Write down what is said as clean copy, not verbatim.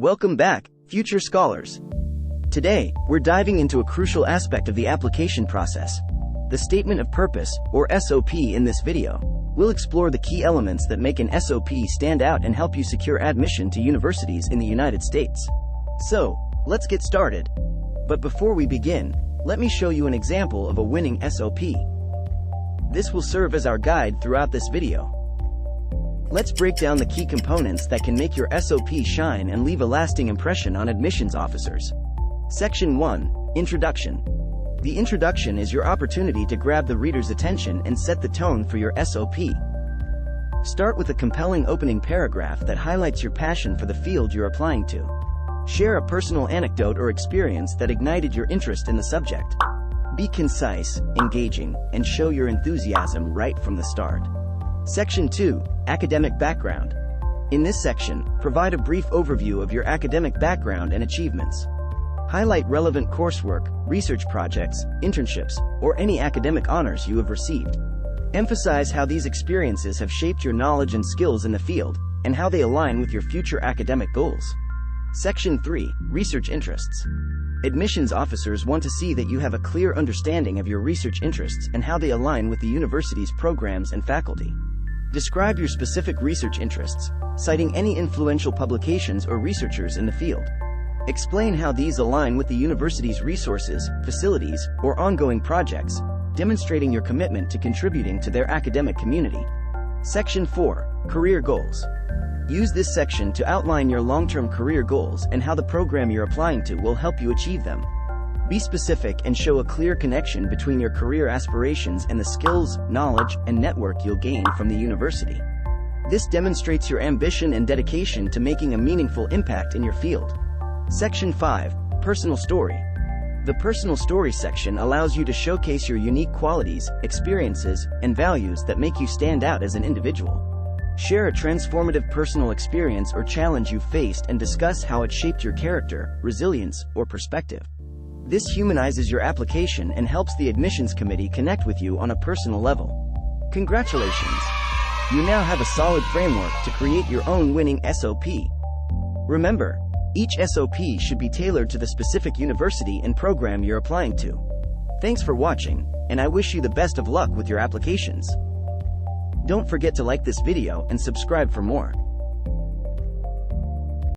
Welcome back, future scholars. Today, we're diving into a crucial aspect of the application process, the Statement of Purpose, or SOP. In this video, we'll explore the key elements that make an SOP stand out and help you secure admission to universities in the United States. So, let's get started. But before we begin, let me show you an example of a winning SOP. This will serve as our guide throughout this video. Let's break down the key components that can make your SOP shine and leave a lasting impression on admissions officers. Section 1. Introduction. The introduction is your opportunity to grab the reader's attention and set the tone for your SOP. Start with a compelling opening paragraph that highlights your passion for the field you're applying to. Share a personal anecdote or experience that ignited your interest in the subject. Be concise, engaging, and show your enthusiasm right from the start. Section 2. Academic background. In this section, provide a brief overview of your academic background and achievements. Highlight relevant coursework, research projects, internships, or any academic honors you have received. Emphasize how these experiences have shaped your knowledge and skills in the field, and how they align with your future academic goals. Section 3. Research interests. Admissions officers want to see that you have a clear understanding of your research interests and how they align with the university's programs and faculty. Describe your specific research interests, citing any influential publications or researchers in the field. Explain how these align with the university's resources, facilities, or ongoing projects, demonstrating your commitment to contributing to their academic community. Section 4. Career goals. Use this section to outline your long-term career goals and how the program you're applying to will help you achieve them. Be specific and show a clear connection between your career aspirations and the skills, knowledge, and network you'll gain from the university. This demonstrates your ambition and dedication to making a meaningful impact in your field. Section 5. Personal story. The personal story section allows you to showcase your unique qualities, experiences, and values that make you stand out as an individual. Share a transformative personal experience or challenge you faced and discuss how it shaped your character, resilience, or perspective. This humanizes your application and helps the admissions committee connect with you on a personal level. Congratulations! You now have a solid framework to create your own winning SOP. Remember, each SOP should be tailored to the specific university and program you're applying to. Thanks for watching, and I wish you the best of luck with your applications. Don't forget to like this video and subscribe for more.